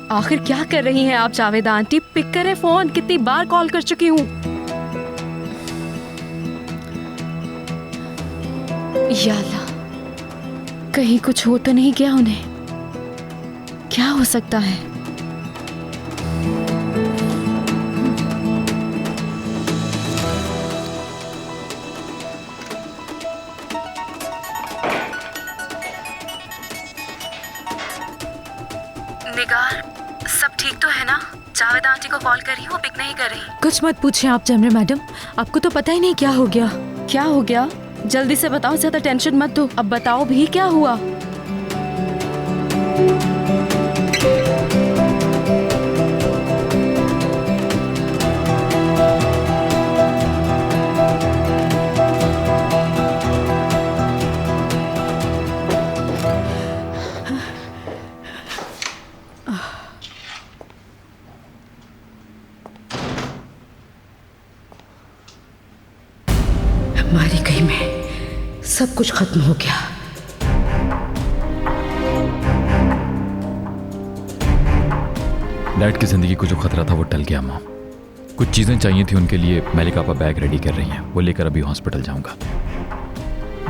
आखिर क्या कर रही हैं आप जावेदा आंटी? पिक करें फोन, कितनी बार कॉल कर चुकी हूँ। या अल्लाह, कहीं कुछ हो तो नहीं गया उन्हें? क्या हो सकता है? निगार, सब ठीक तो है ना? जावेदा आंटी को कॉल करी, वो पिक नहीं कर रही। कुछ मत पूछें आप जमरे मैडम, आपको तो पता ही नहीं क्या हो गया। क्या हो गया? जल्दी से बताओ, ज्यादा टेंशन मत दो। अब बताओ भी क्या हुआ? हमारी कहीं में सब कुछ खत्म हो गया। डैड की जिंदगी को जो खतरा था वो टल गया माँ। कुछ चीजें चाहिए थी उनके लिए, मलिका आपा बैग रेडी कर रही हैं, वो लेकर अभी हॉस्पिटल जाऊंगा।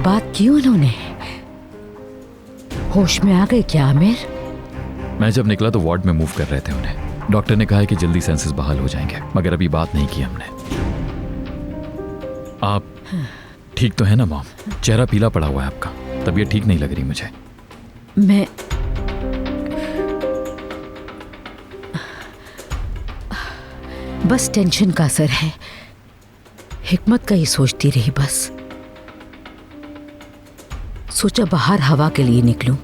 बात की उन्होंने? होश में आ गए क्या आमिर? मैं जब निकला तो वार्ड में मूव कर रहे थे उन्हें। डॉक्टर ने कहा है कि जल्दी सेंसेस बहाल हो जाएंगे, मगर अभी बात नहीं की हमने। आप ठीक तो है ना मॉम? चेहरा पीला पड़ा हुआ है आपका, तबीयत ठीक नहीं लग रही मुझे। मैं बस टेंशन का असर है। हिकमत का ही सोचती रही बस। सोचा बाहर हवा के लिए निकलूं,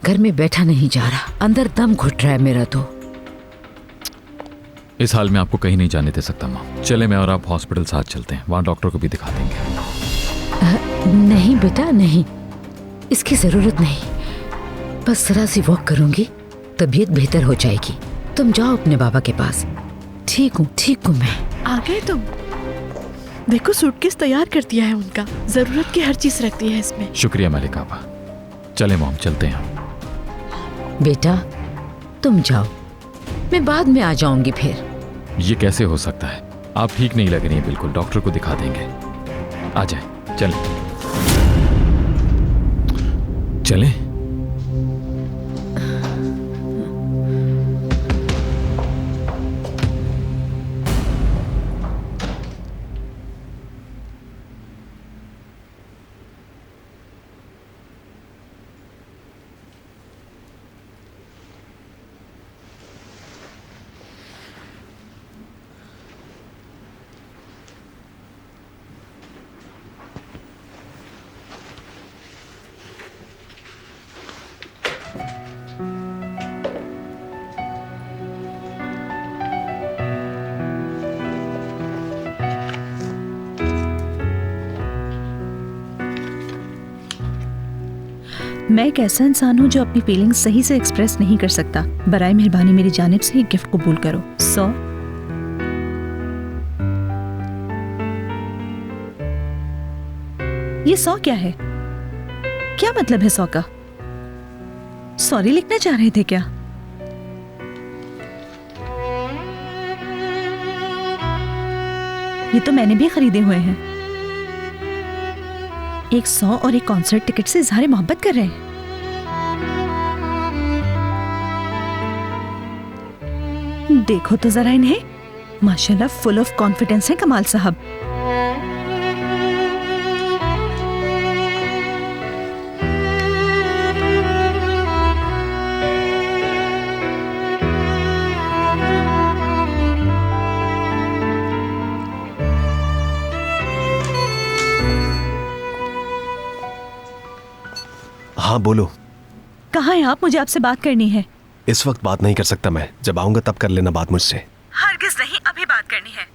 घर में बैठा नहीं जा रहा, अंदर दम घुट रहा है मेरा तो। इस हाल में आपको कहीं नहीं जाने दे सकता माँ। चले मैं और आप हॉस्पिटल साथ चलते हैं, वहाँ डॉक्टर को भी दिखा देंगे। नहीं बेटा नहीं, इसकी जरूरत नहीं। बस जरा सी वॉक करूंगी, तबीयत बेहतर हो जाएगी। तुम जाओ अपने बाबा के पास। ठीक हूँ मैं। आ गए तुम? देखो सूटकेस तैयार कर दिया है उनका, जरूरत की हर चीज रखती है इसमें। शुक्रिया मलिका आपा। चले मॉम, चलते हैं हम। बेटा तुम जाओ, मैं बाद में आ जाऊंगी फिर। ये कैसे हो सकता है? आप ठीक नहीं लग रही हैं बिल्कुल, डॉक्टर को दिखा देंगे। आ जाए, चलें। चलें। मैं एक ऐसा इंसान हूँ जो अपनी फीलिंग्स सही से एक्सप्रेस नहीं कर सकता। बराए मेहरबानी मेरी जानिब से एक गिफ्ट कबूल करो। 100 ये 100 क्या है? क्या मतलब है 100 का? सॉरी लिखना चाह रहे थे क्या? ये तो मैंने भी खरीदे हुए हैं। एक 100 और एक कॉन्सर्ट टिकट से इजहार मोहब्बत कर रहे हैं। देखो तो जरा इन्हें, माशाल्लाह फुल ऑफ कॉन्फिडेंस है कमाल साहब। हाँ बोलो। कहाँ हैं आप? मुझे आपसे बात करनी है। इस वक्त बात नहीं कर सकता मैं, जब आऊंगा तब कर लेना बात मुझसे। हरगिज़ नहीं, अभी बात करनी है।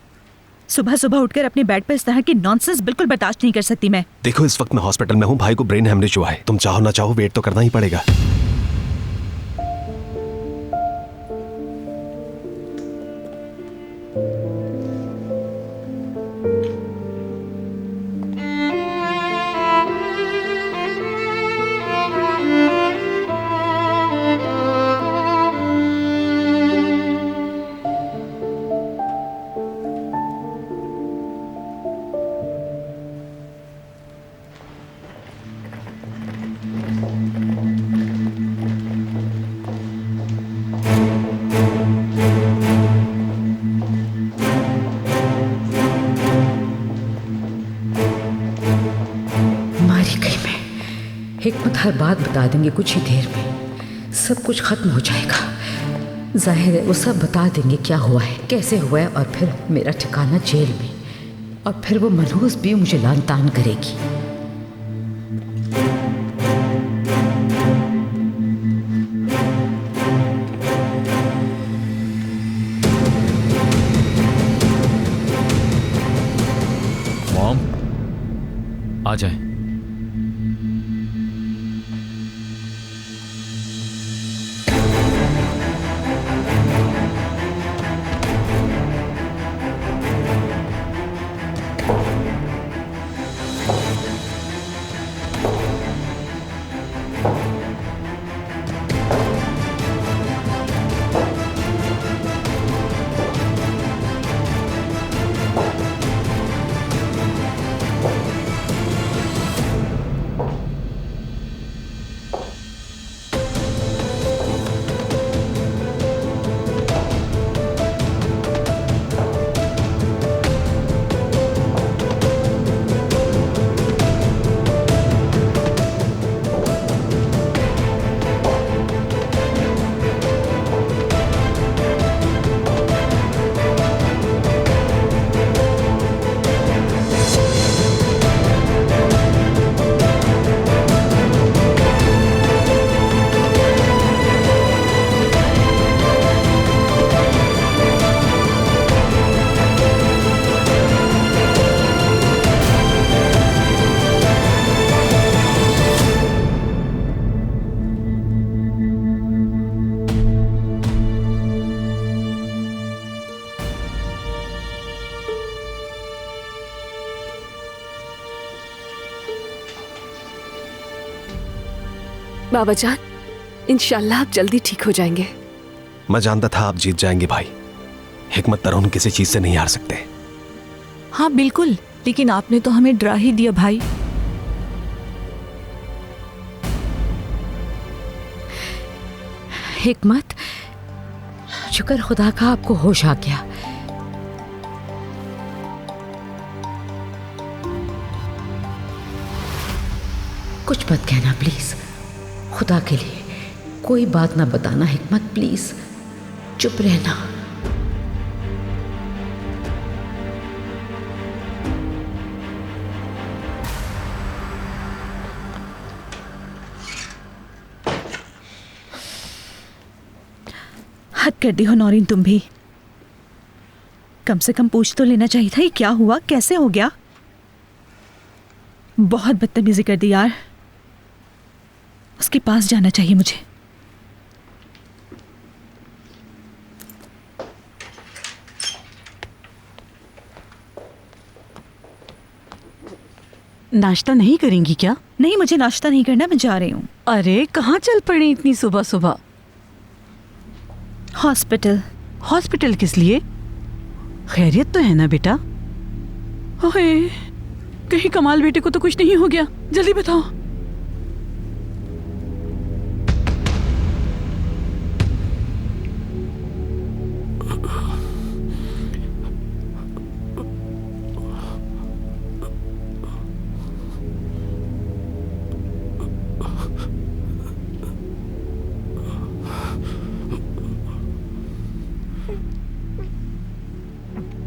सुबह सुबह उठकर अपने बेड पर इस तरह की नॉनसेंस बिल्कुल बर्दाश्त नहीं कर सकती मैं। देखो इस वक्त मैं हॉस्पिटल में हूँ, भाई को ब्रेन हेमरेज हुआ है। तुम चाहो ना चाहो वेट तो करना ही पड़ेगा। हिकमत हर बात बता देंगे कुछ ही देर में, सब कुछ खत्म हो जाएगा। जाहिर है वो सब बता देंगे क्या हुआ है, कैसे हुआ है, और फिर मेरा ठिकाना जेल में, और फिर वो मनहूस भी मुझे लान तान करेगी। मॉम आ जाए। बाबा जान, इंशाल्लाह आप जल्दी ठीक हो जाएंगे। मैं जानता था आप जीत जाएंगे भाई। हिकमत तरुण किसी चीज से नहीं हार सकते। हाँ बिल्कुल, लेकिन आपने तो हमें डरा ही दिया भाई। हिकमत, शुक्र खुदा का आपको होश आ गया। कुछ मत कहना प्लीज, खुदा के लिए कोई बात ना बताना हिकमत, प्लीज चुप रहना। हद कर दी हो नौरीन तुम भी। कम से कम पूछ तो लेना चाहिए था ये क्या हुआ, कैसे हो गया। बहुत बदतमीजी कर दी यार। उसके पास जाना चाहिए मुझे। नाश्ता नहीं करेंगी क्या? नहीं, मुझे नाश्ता नहीं करना, मैं जा रही हूँ अरे कहाँ चल पड़ी इतनी सुबह सुबह? हॉस्पिटल। हॉस्पिटल किस लिए? खैरियत तो है ना बेटा? ओए, कहीं कमाल बेटे को तो कुछ नहीं हो गया? जल्दी बताओ।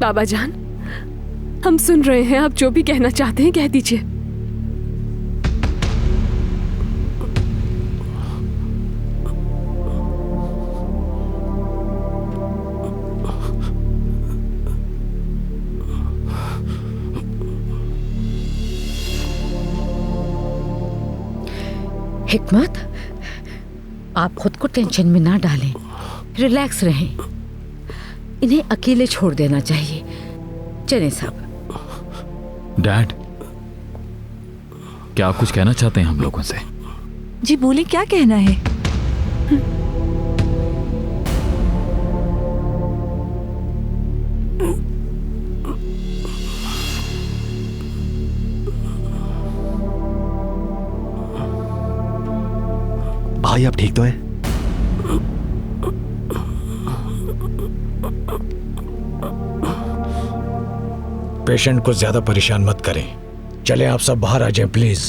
बाबा जान, हम सुन रहे हैं, आप जो भी कहना चाहते हैं कह दीजिए। हिकमत, आप खुद को टेंशन में ना डालें, रिलैक्स रहें। इन्हें अकेले छोड़ देना चाहिए। चलें साहब। डैड, क्या आप कुछ कहना चाहते हैं हम लोगों से? जी बोले, क्या कहना है? भाई आप ठीक तो हैं? पेशेंट को ज्यादा परेशान मत करें। चले आप सब बाहर आ जाएं प्लीज।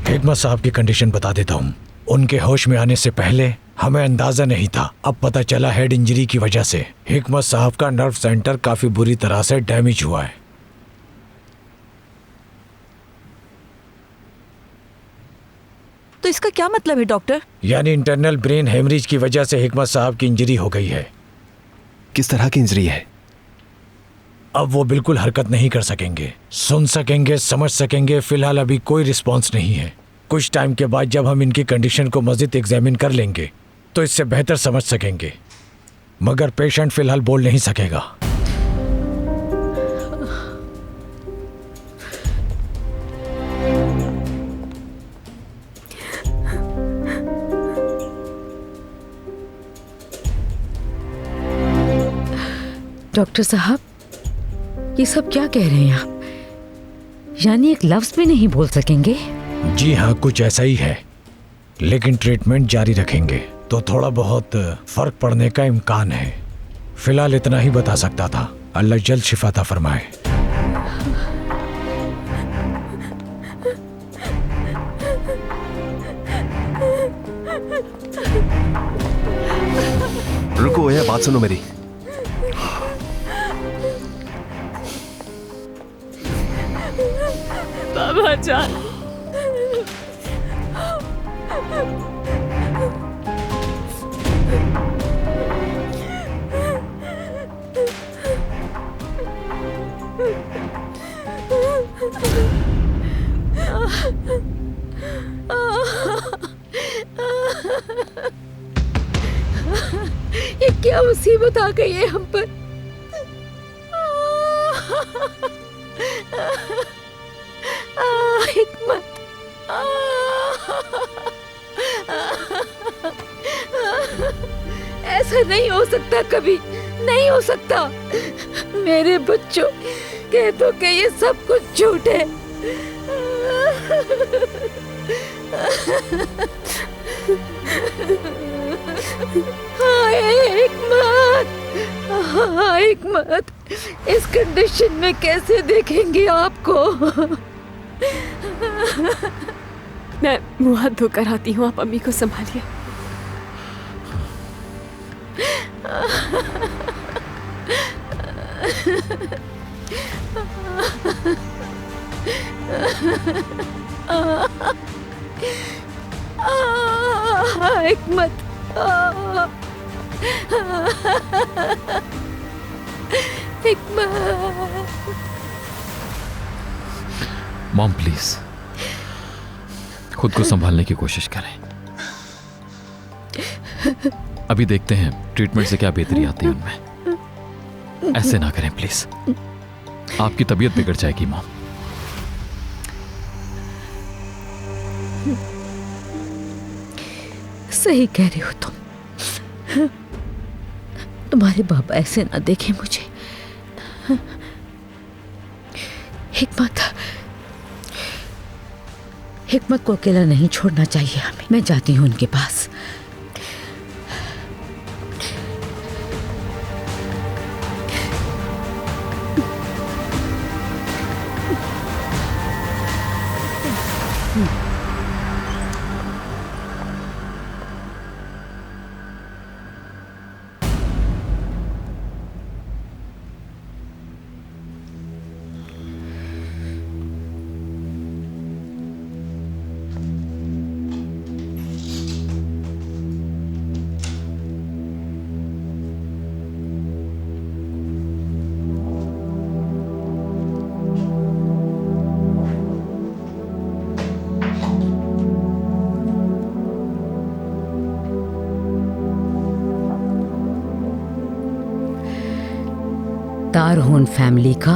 हिकमत साहब की कंडीशन बता देता हूं। उनके होश में आने से पहले हमें अंदाजा नहीं था, अब पता चला हेड इंजरी की वजह से हिकमत साहब का नर्व सेंटर काफी बुरी तरह से डैमेज हुआ है। तो इसका क्या मतलब है डॉक्टर? यानी इंटरनल ब्रेन हेमरेज की वजह से हिकमत साहब की इंजरी हो गई है। किस तरह की इंजरी है? अब वो बिल्कुल हरकत नहीं कर सकेंगे, सुन सकेंगे, समझ सकेंगे। फिलहाल अभी कोई रिस्पॉन्स नहीं है। कुछ टाइम के बाद जब हम इनकी कंडीशन को मज़ीद एग्जामिन कर लेंगे तो इससे बेहतर समझ सकेंगे, मगर पेशेंट फिलहाल बोल नहीं सकेगा। डॉक्टर साहब, ये सब क्या कह रहे हैं आप? यानी एक लफ्ज भी नहीं बोल सकेंगे? जी हाँ, कुछ ऐसा ही है, लेकिन ट्रीटमेंट जारी रखेंगे तो थोड़ा बहुत फर्क पड़ने का इम्कान है। फिलहाल इतना ही बता सकता था। अल्लाह जल्द शिफा अता फरमाए। रुको, यह बात सुनो मेरी। बाबा जान, ये क्या मुसीबत आ गई है हम पर? हिकमत, ऐसा नहीं हो सकता, कभी नहीं हो सकता। मेरे बच्चों, कह दो कि ये सब कुछ झूठ है। हाय हिकमत, हाय हिकमत, इस कंडीशन में कैसे देखेंगे आपको? मैं मुंह हाथ धोकर आती हूँ, आप अम्मी को संभालिए। हिकमत, हिकमत। Mom please. खुद को संभालने की कोशिश करें। अभी देखते हैं ट्रीटमेंट से क्या बेहतरी आती है उनमें। ऐसे ना करें प्लीज, आपकी तबीयत बिगड़ जाएगी मॉम। सही कह रही हो तुम। तुम्हारे बाबा ऐसे ना देखें मुझे। हिकमत को अकेला नहीं छोड़ना चाहिए हमें। मैं जाती हूँ उनके पास। तारहोन फैमिली का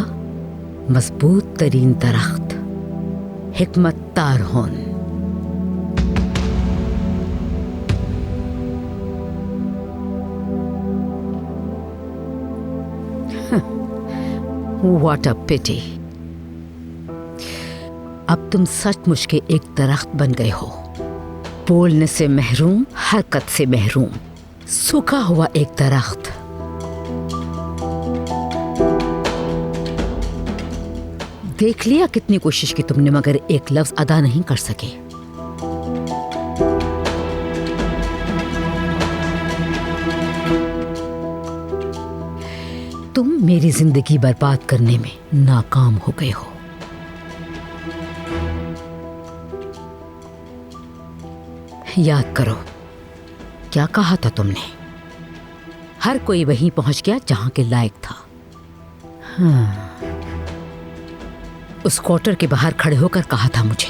मजबूत तरीन दरख्त, हिकमत तारहोन। व्हाट अ पिटी। अब तुम सचमुच के एक दरख्त बन गए हो, बोलने से महरूम, हरकत से महरूम, सूखा हुआ एक दरख्त। देख लिया कितनी कोशिश की तुमने, मगर एक लफ्ज अदा नहीं कर सके। तुम मेरी जिंदगी बर्बाद करने में नाकाम हो गए हो। याद करो क्या कहा था तुमने। हर कोई वहीं पहुंच गया जहां के लायक था। हाँ, उस क्वार्टर के बाहर खड़े होकर कहा था मुझे।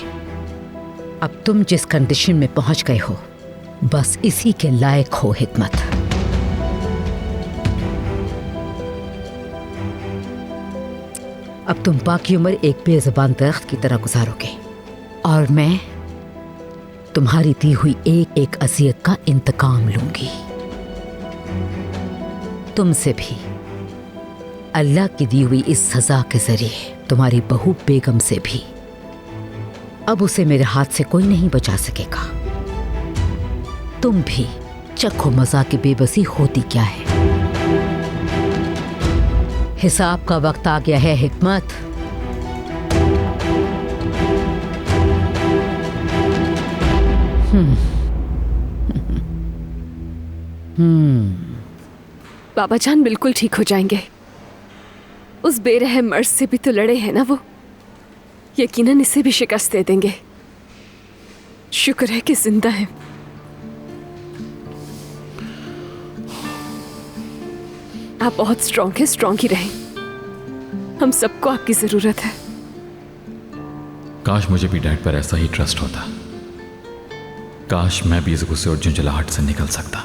अब तुम जिस कंडीशन में पहुंच गए हो, बस इसी के लायक हो हिकमत। अब तुम बाकी उम्र एक बेज़बान दरख्त की तरह गुजारोगे और मैं तुम्हारी दी हुई एक एक अज़ियत का इंतकाम लूंगी। तुमसे भी, अल्लाह की दी हुई इस सजा के जरिए तुम्हारी बहू बेगम से भी। अब उसे मेरे हाथ से कोई नहीं बचा सकेगा। तुम भी चखो मजा की बेबसी होती क्या है। हिसाब का वक्त आ गया है हिकमत। बाबा जान बिल्कुल ठीक हो जाएंगे। उस बेरहम मर्द से भी तो लड़े हैं ना वो, यकीनन इसे भी शिकस्त दे देंगे। शुक्र है कि जिंदा है। आप बहुत स्ट्रांग हैं, स्ट्रांग ही रहें। हम सबको आपकी जरूरत है। काश मुझे भी डैड पर ऐसा ही ट्रस्ट होता। काश मैं भी इस गुस्से और झुंझलाहट से निकल सकता।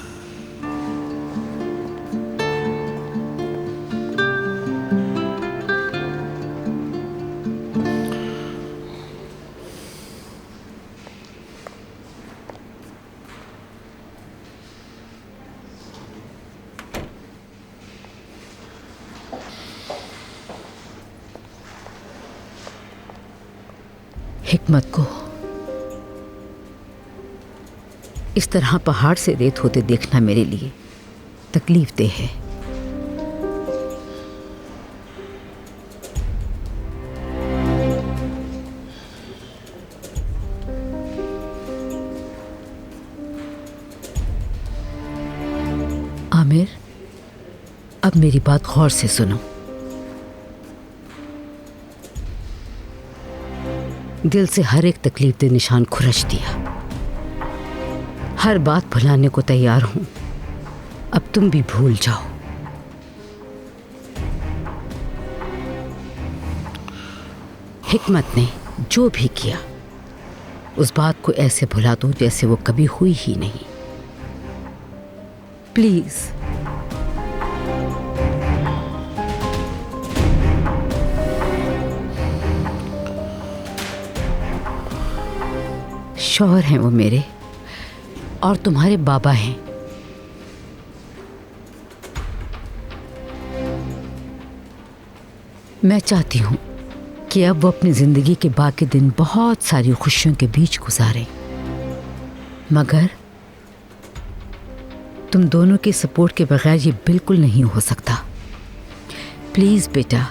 हिकमत को इस तरह पहाड़ से रेत होते देखना मेरे लिए तकलीफ दे है। आमिर, अब मेरी बात गौर से सुनो। दिल से हर एक तकलीफ दे निशान खुरच दिया। हर बात भुलाने को तैयार हूं। अब तुम भी भूल जाओ। हिकमत ने जो भी किया उस बात को ऐसे भुला दूं जैसे वो कभी हुई ही नहीं। प्लीज। शौहर हैं वो मेरे, और तुम्हारे बाबा हैं। मैं चाहती हूं कि अब वो अपनी जिंदगी के बाकी दिन बहुत सारी खुशियों के बीच गुजारें, मगर तुम दोनों के सपोर्ट के बगैर ये बिल्कुल नहीं हो सकता। प्लीज बेटा।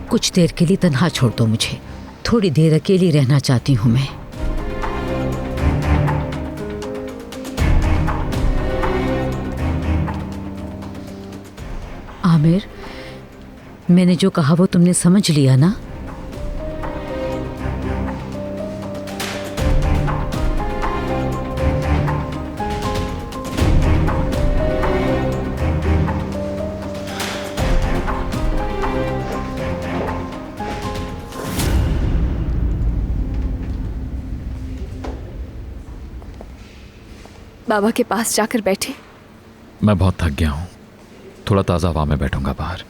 कुछ देर के लिए तन्हा छोड़ दो मुझे, थोड़ी देर अकेली रहना चाहती हूं मैं। आमिर, मैंने जो कहा वो तुमने समझ लिया ना? बाबा के पास जाकर बैठे। मैं बहुत थक गया हूं, थोड़ा ताज़ा हवा में बैठूंगा बाहर।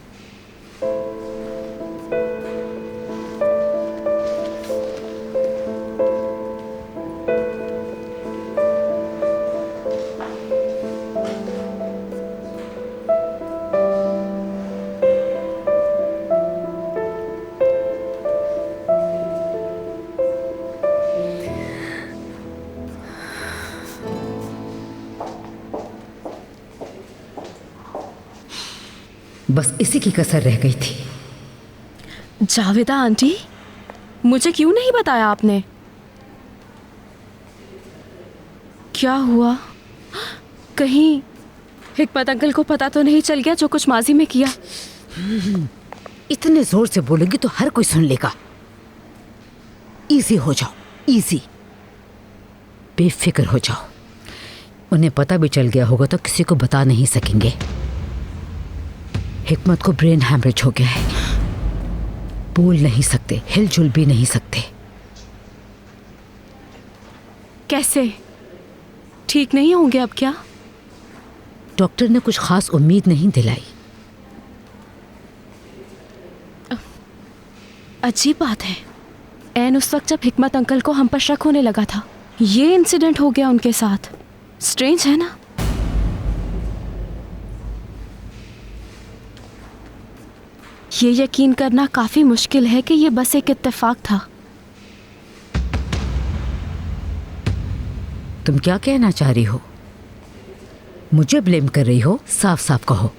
बस इसी की कसर रह गई थी। जावेदा आंटी, मुझे क्यों नहीं बताया आपने? क्या हुआ? कहीं हिकमत अंकल को पता तो नहीं चल गया जो कुछ माजी में किया? इतने जोर से बोलेंगी तो हर कोई सुन लेगा। इजी हो जाओ, इजी, बेफिक्र हो जाओ। उन्हें पता भी चल गया होगा तो किसी को बता नहीं सकेंगे। हिकमत को ब्रेन हैमरेज हो गया है, बोल नहीं सकते, हिलजुल भी नहीं सकते। कैसे? ठीक नहीं होंगे अब क्या? डॉक्टर ने कुछ खास उम्मीद नहीं दिलाई। अजीब बात है, ऐन उस वक्त जब हिकमत अंकल को हम पर शक होने लगा था, ये इंसिडेंट हो गया उनके साथ। स्ट्रेंज है ना? ये यकीन करना काफी मुश्किल है कि ये बस एक इत्तेफाक था। तुम क्या कहना चाह रही हो? मुझे ब्लेम कर रही हो? साफ साफ कहो।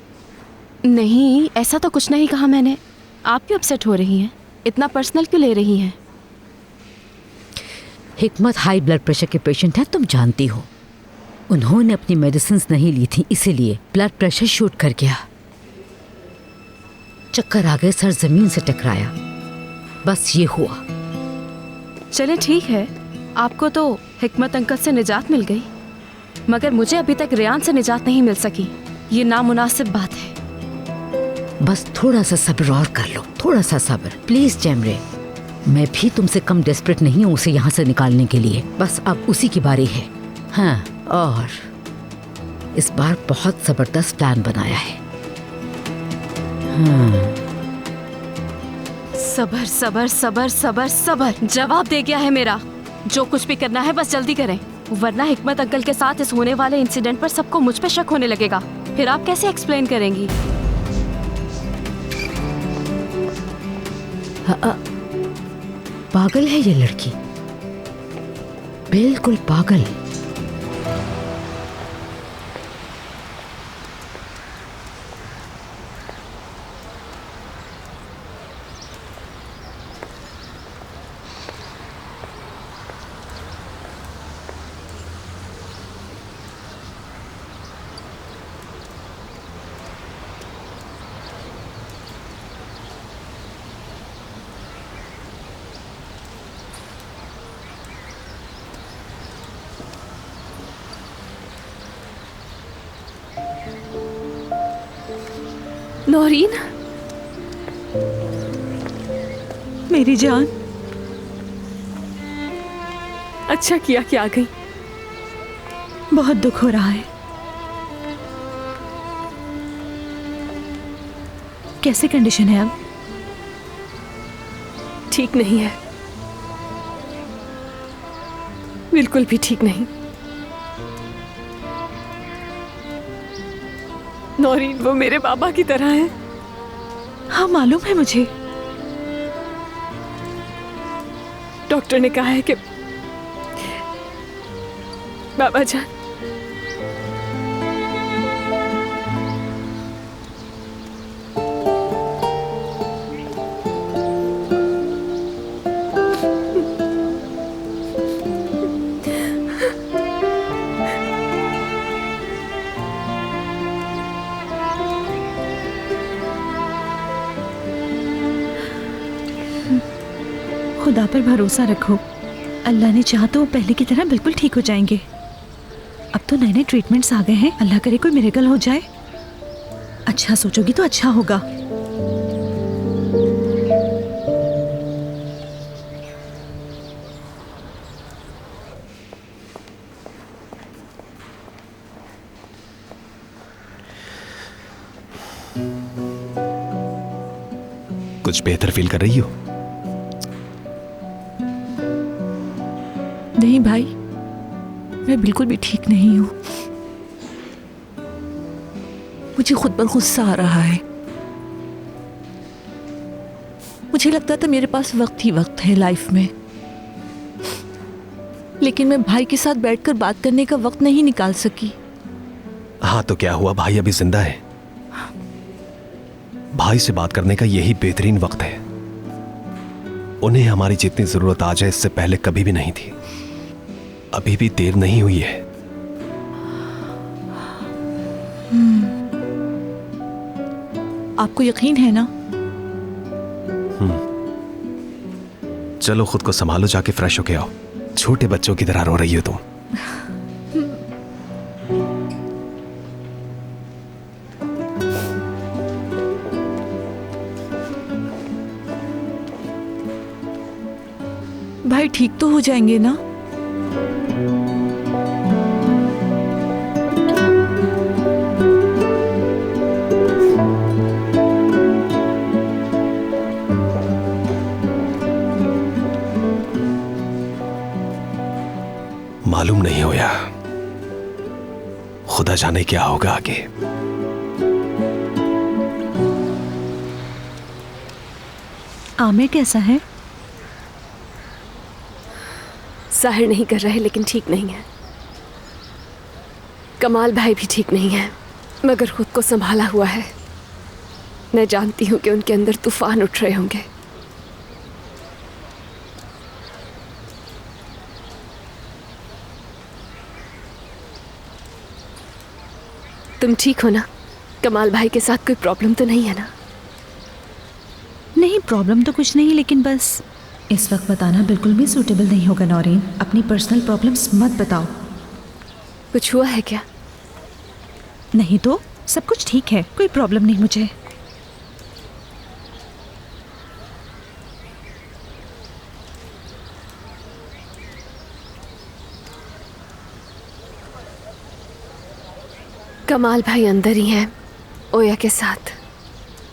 नहीं, ऐसा तो कुछ नहीं कहा मैंने। आप क्यों अपसेट हो रही हैं? इतना पर्सनल क्यों ले रही हैं? हिकमत हाई ब्लड प्रेशर के पेशेंट हैं, तुम जानती हो। उन्होंने अपनी मेडिसिन नहीं ली थी, इसीलिए ब्लड प्रेशर शूट कर गया। चक्कर आ गए, सर जमीन से टकराया, बस ये हुआ। चले ठीक है, आपको तो हिकमत अंकल से निजात मिल गई, मगर मुझे अभी तक रेयान से निजात नहीं मिल सकी। ये नामुनासिब बात है। बस थोड़ा सा सब्र और कर लो, थोड़ा सा सब्र प्लीज जैमरे। मैं भी तुमसे कम डेस्परेट नहीं हूँ उसे यहाँ से निकालने के लिए। बस अब उसी की बारी है। हाँ, और इस बार बहुत जबरदस्त प्लान बनाया है। सबर सबर सबर सबर सबर, जवाब दे गया है मेरा। जो कुछ भी करना है बस जल्दी करें, वरना हिकमत अंकल के साथ इस होने वाले इंसिडेंट पर सबको मुझ पे शक होने लगेगा। फिर आप कैसे एक्सप्लेन करेंगी? पागल है ये लड़की, बिल्कुल पागल। नौरीन, मेरी जान, अच्छा किया कि आ गई। बहुत दुख हो रहा है। कैसी कंडीशन है अब? ठीक नहीं है, बिल्कुल भी ठीक नहीं। नौरीन वो मेरे बाबा की तरह है। हाँ मालूम है मुझे। डॉक्टर ने कहा है कि बाबा जान खुदा पर भरोसा रखो। अल्लाह ने चाहा तो वो पहले की तरह बिल्कुल ठीक हो जाएंगे। अब तो नए नए ट्रीटमेंट्स आ गए हैं। अल्लाह करे कोई मिरेकल हो जाए। अच्छा सोचोगी तो अच्छा होगा। कुछ बेहतर फील कर रही हो? नहीं भाई, मैं बिल्कुल भी ठीक नहीं हूँ। मुझे खुद पर गुस्सा आ रहा है। मुझे लगता था मेरे पास वक्त ही वक्त है लाइफ में, लेकिन मैं भाई के साथ बैठकर बात करने का वक्त नहीं निकाल सकी। हाँ तो क्या हुआ, भाई अभी जिंदा है। भाई से बात करने का यही बेहतरीन वक्त है। उन्हें हमारी जितनी जरूरत आ जाए इससे पहले कभी भी नहीं थी। अभी भी देर नहीं हुई है। आपको यकीन है ना? चलो खुद को संभालो, जाके फ्रेश होके आओ। छोटे बच्चों की तरह रो रही हो तुम। भाई ठीक तो हो जाएंगे ना? मालूम नहीं होया, खुदा जाने क्या होगा आगे। आमिर कैसा है? जाहिर नहीं कर रहे लेकिन ठीक नहीं है। कमाल भाई भी ठीक नहीं है, मगर खुद को संभाला हुआ है। मैं जानती हूं कि उनके अंदर तूफान उठ रहे होंगे। तुम ठीक हो ना? कमाल भाई के साथ कोई प्रॉब्लम तो नहीं है ना? नहीं, प्रॉब्लम तो कुछ नहीं, लेकिन बस इस वक्त बताना बिल्कुल भी सूटेबल नहीं होगा नौरीन। अपनी पर्सनल प्रॉब्लम्स मत बताओ। कुछ हुआ है क्या? नहीं तो सब कुछ ठीक है, कोई प्रॉब्लम नहीं मुझे। कमाल भाई अंदर ही हैं ओया के साथ।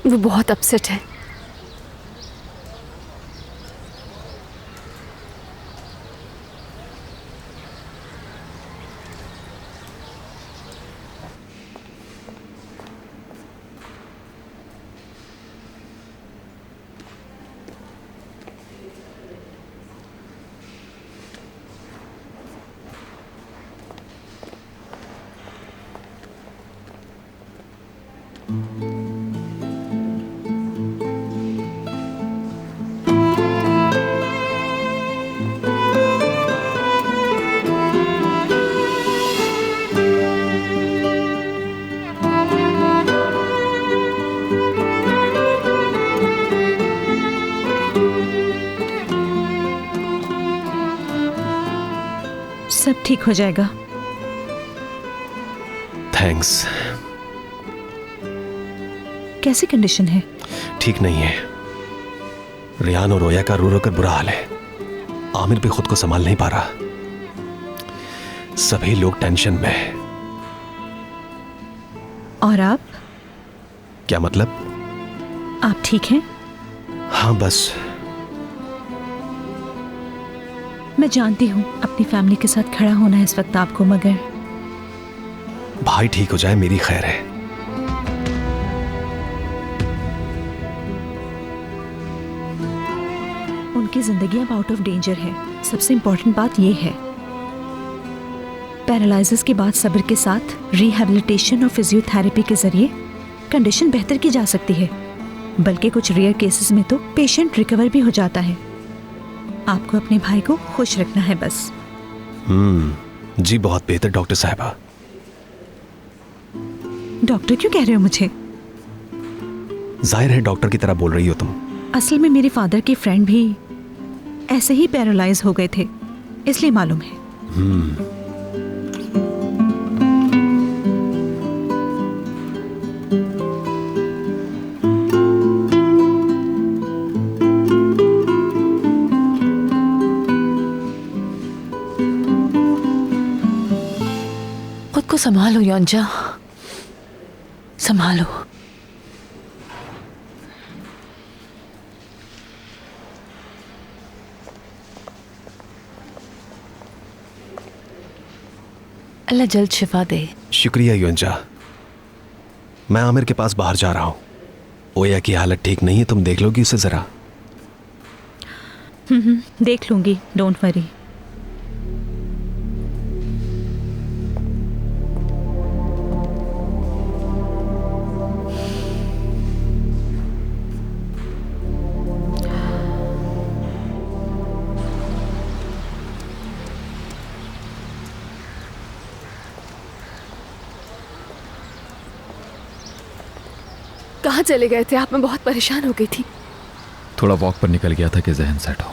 वो बहुत अपसेट है। सब ठीक हो जाएगा। थैंक्स। कैसी कंडीशन है? ठीक नहीं है। रियान और रोया का रो रो कर बुरा हाल है। आमिर भी खुद को संभाल नहीं पा रहा। सभी लोग टेंशन में हैं। और आप? क्या मतलब? आप ठीक हैं? हाँ बस। मैं जानती हूँ अपनी फैमिली के साथ खड़ा होना है इस वक्त आपको, मगर भाई ठीक हो जाए मेरी खैर है। उनकी जिंदगी अब आउट ऑफ डेंजर है। सबसे इंपॉर्टेंट बात यह है, पैरालिसिस के बाद सब्र के साथ रिहैबिलिटेशन और फिजियोथेरेपी के जरिए कंडीशन बेहतर की जा सकती है। बल्कि कुछ रेयर केसेस में तो पेशेंट रिकवर भी हो जाता है। आपको अपने भाई को खुश रखना है बस। जी बहुत बेहतर डॉक्टर साहिबा। डॉक्टर क्यों कह रहे हो मुझे? जाहिर है डॉक्टर की तरह बोल रही हो तुम। असल में मेरे फादर के फ्रेंड भी ऐसे ही पैरालाइज हो गए थे, इसलिए मालूम है। खुद को संभालो योंजा, संभालो। अल्लाह जल्द शिफा दे। शुक्रिया योंजा। मैं आमिर के पास बाहर जा रहा हूँ। ओया की हालत ठीक नहीं है, तुम देख लोगी उसे जरा? देख लूंगी, डोंट वरी। कहाँ चले गए थे आप? मैं बहुत परेशान हो गई थी। थोड़ा वॉक पर निकल गया था कि जहन सेट हो।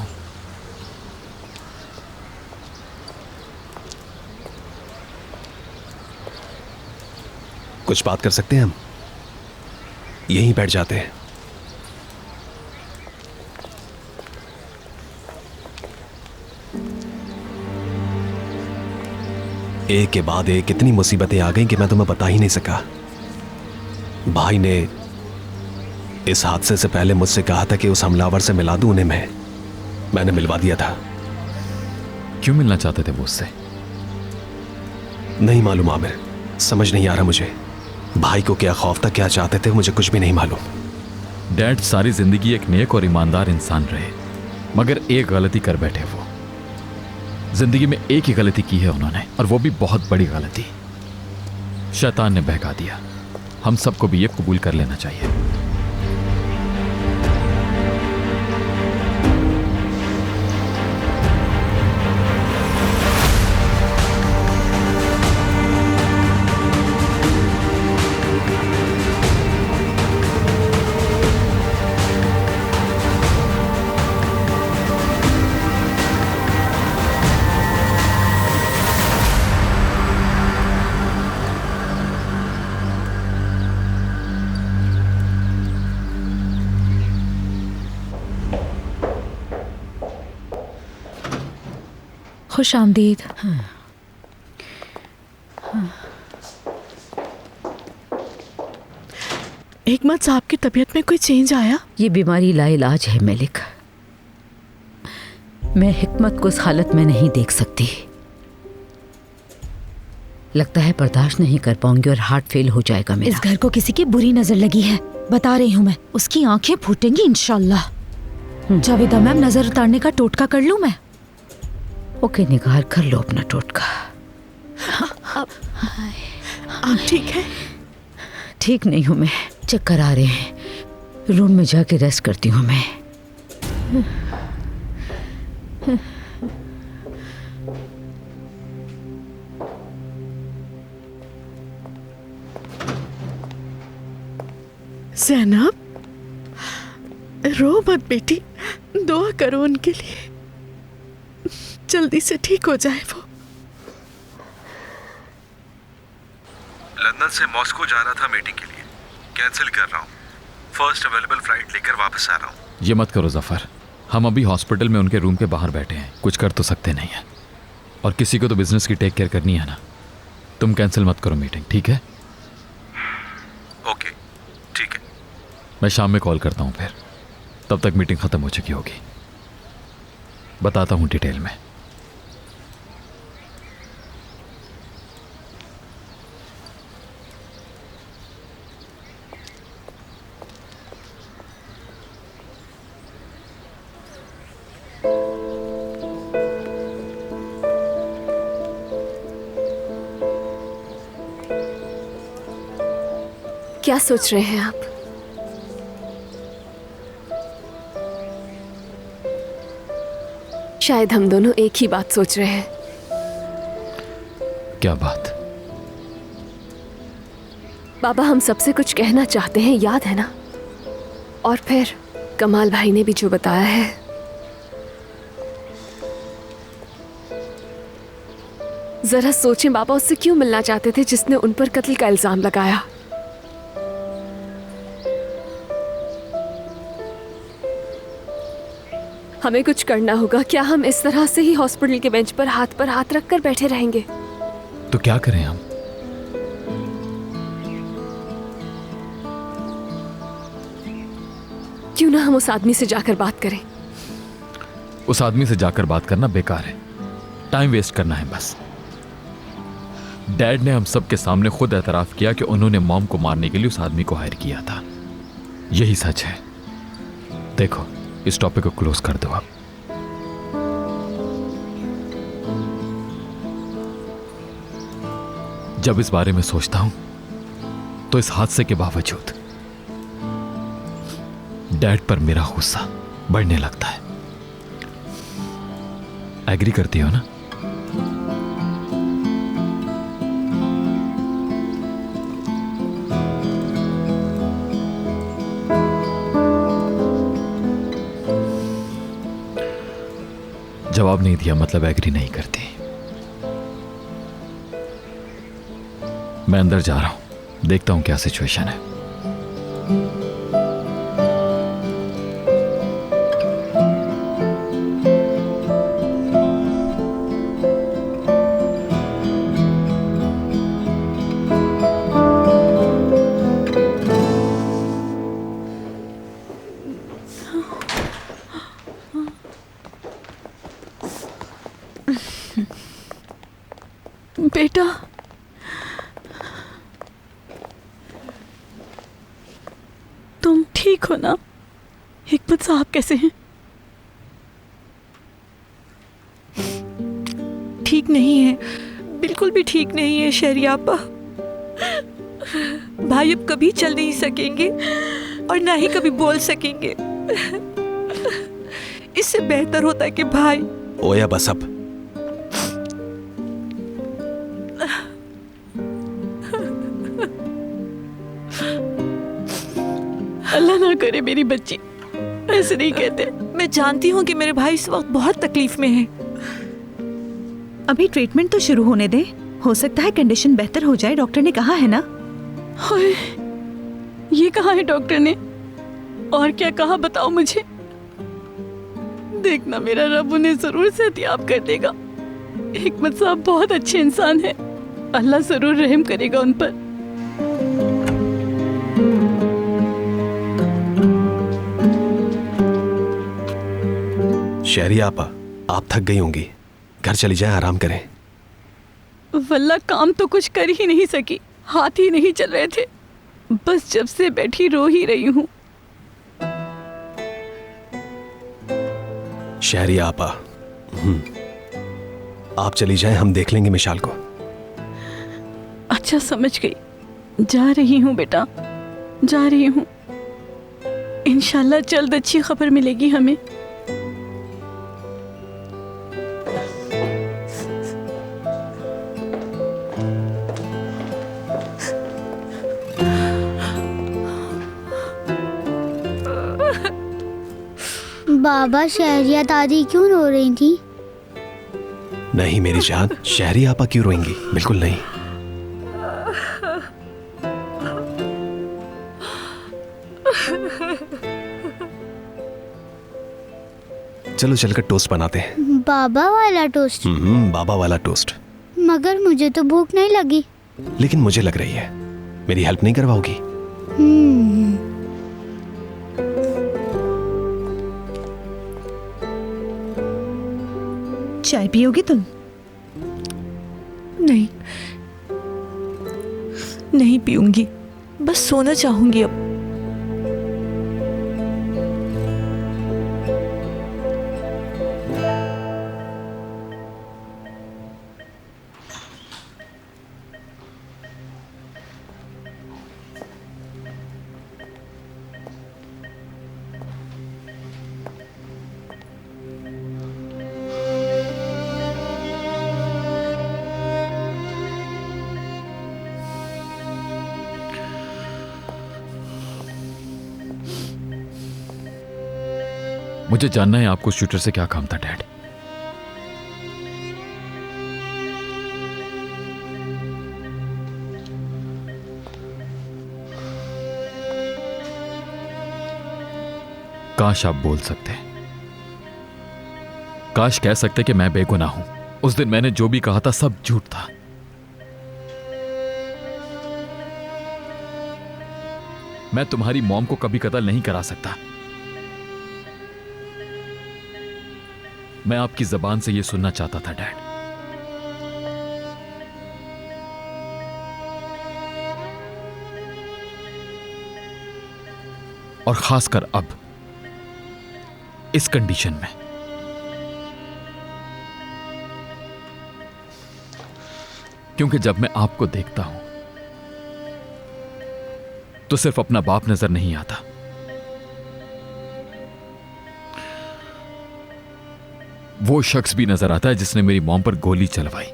कुछ बात कर सकते हैं हम? यहीं बैठ जाते हैं। एक के बाद एक इतनी मुसीबतें आ गईं कि मैं तुम्हें बता ही नहीं सका। भाई ने इस हादसे से पहले मुझसे कहा था कि उस हमलावर से मिला दूं उन्हें। मैंने मिलवा दिया था। क्यों मिलना चाहते थे वो उससे? नहीं मालूम आमिर, समझ नहीं आ रहा मुझे। भाई को क्या खौफ था, क्या चाहते थे, मुझे कुछ भी नहीं मालूम। डैड सारी जिंदगी एक नेक और ईमानदार इंसान रहे, मगर एक गलती कर बैठे वो। जिंदगी में एक ही गलती की है उन्होंने, और वो भी बहुत बड़ी गलती। शैतान ने बहका दिया। हम सबको भी ये कबूल कर लेना चाहिए। खुश आमदीद। हिकमत साहब की तबीयत में कोई चेंज आया? ये बीमारी लाइलाज है मलिक। मैं हिकमत को इस हालत में नहीं देख सकती। लगता है बर्दाश्त नहीं कर पाऊंगी और हार्ट फेल हो जाएगा मेरा। इस घर को किसी की बुरी नजर लगी है, बता रही हूँ मैं। उसकी आंखें फूटेंगी इंशाल्लाह। जावेदा मैम, नजर उतारने का टोटका कर लूं मैं? ओके, निगार कर लो अपना टोटका। आप ठीक है? ठीक नहीं हूं मैं, चक्कर आ रहे हैं। रूम में जाके रेस्ट करती हूँ मैं। ज़ैनब, रो मत बेटी, दुआ करो उनके लिए, जल्दी से ठीक हो जाए वो। लंदन से मॉस्को जाना था मीटिंग के लिए, कैंसिल कर रहा हूँ। फर्स्ट अवेलेबल फ्लाइट लेकर वापस आ रहा हूँ। ये मत करो जफर, हम अभी हॉस्पिटल में उनके रूम के बाहर बैठे हैं, कुछ कर तो सकते नहीं हैं। और किसी को तो बिजनेस की टेक केयर करनी है ना। तुम कैंसिल मत करो मीटिंग, ठीक है? ओके ठीक है। मैं शाम में कॉल करता हूँ फिर, तब तक मीटिंग खत्म हो चुकी होगी। बताता हूँ डिटेल में। क्या सोच रहे हैं आप? शायद हम दोनों एक ही बात सोच रहे हैं। क्या बात? बाबा हम सबसे कुछ कहना चाहते हैं, याद है ना? और फिर कमाल भाई ने भी जो बताया है, जरा सोचें बाबा उससे क्यों मिलना चाहते थे जिसने उन पर कत्ल का इल्जाम लगाया। हमें कुछ करना होगा। क्या हम इस तरह से ही हॉस्पिटल के बेंच पर हाथ रखकर बैठे रहेंगे? तो क्या करें हम? क्यों ना हम उस आदमी से जाकर बात करें? उस आदमी से जाकर बात करना बेकार है, टाइम वेस्ट करना है बस। डैड ने हम सब के सामने खुद एतराफ किया कि उन्होंने मॉम को मारने के लिए उस आदमी को हायर किया था। यही सच है। देखो, इस टॉपिक को क्लोज कर दो अब। जब इस बारे में सोचता हूं तो इस हादसे के बावजूद डैड पर मेरा गुस्सा बढ़ने लगता है। एग्री करती हो ना? जवाब नहीं दिया मतलब एग्री नहीं करती। मैं अंदर जा रहा हूं, देखता हूं क्या सिचुएशन है। बेटा, तुम ठीक हो ना? हिकमत साहब कैसे हैं? ठीक नहीं है, बिल्कुल भी ठीक नहीं है शहरियापा। भाई अब कभी चल नहीं सकेंगे और ना ही कभी बोल सकेंगे। इससे बेहतर होता है कि भाई। ओया बस अब। अल्लाह ना करे मेरी बच्ची ऐसे नहीं कहते। मैं जानती हूँ कि मेरे भाई इस वक्त बहुत तकलीफ में है। अभी ट्रीटमेंट तो शुरू होने दे, हो सकता है कंडीशन बेहतर हो जाए, डॉक्टर ने कहा है ना। हाय, ये कहा है डॉक्टर ने? और क्या कहा बताओ मुझे। देखना मेरा रब उन्हें जरूर सेहतियाब कर देगा। हिकमत साहब बहुत अच्छे इंसान है, अल्लाह जरूर रहम करेगा उन पर। शहरियापा, आप थक गई होंगी, घर चली जाएं, आराम करें। वल्लाह काम तो कुछ कर ही नहीं सकी, हाथ ही नहीं चल रहे थे। बस जब से बैठी रो ही रही हूँ। शहरियापा, आप चली जाएं, हम देख लेंगे मिशाल को। अच्छा समझ गई, जा रही हूँ बेटा, जा रही हूँ। इंशाल्लाह जल्द अच्छी खबर मिलेगी हमें। बाबा, शहरिया दादी क्यों रो रही थी? नहीं मेरी जान, शहरियापा क्यों रोएंगी? बिल्कुल नहीं। चलो चलकर टोस्ट बनाते हैं। बाबा वाला टोस्ट? बाबा वाला टोस्ट। मगर मुझे तो भूख नहीं लगी। लेकिन मुझे लग रही है। मेरी हेल्प नहीं करवाओगी? चाय पियोगी तुम? नहीं, नहीं पीऊंगी, बस सोना चाहूंगी अब। मुझे जानना है आपको शूटर से क्या काम था डैड। काश आप बोल सकते, काश कह सकते कि मैं बेगुनाह हूं। उस दिन मैंने जो भी कहा था सब झूठ था। मैं तुम्हारी मॉम को कभी कत्ल नहीं करा सकता। मैं आपकी जबान से यह सुनना चाहता था डैड। और खासकर अब इस कंडीशन में। क्योंकि जब मैं आपको देखता हूं तो सिर्फ अपना बाप नजर नहीं आता, वो शख्स भी नजर आता है जिसने मेरी मॉम पर गोली चलवाई।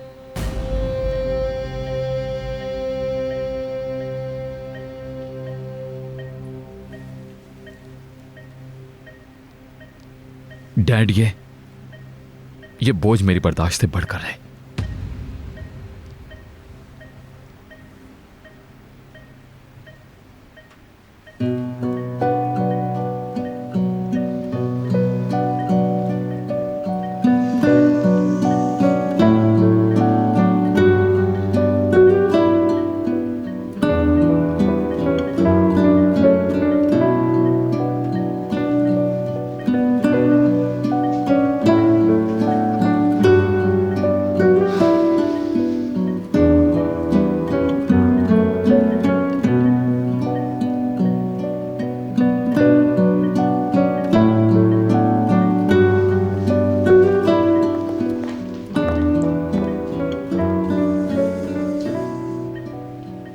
डैड, ये बोझ मेरी बर्दाश्त से बढ़कर है।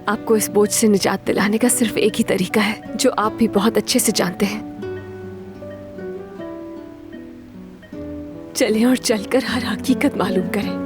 आपको इस बोझ से निजात दिलाने का सिर्फ एक ही तरीका है, जो आप भी बहुत अच्छे से जानते हैं। चलें और चलकर हर हकीकत मालूम करें।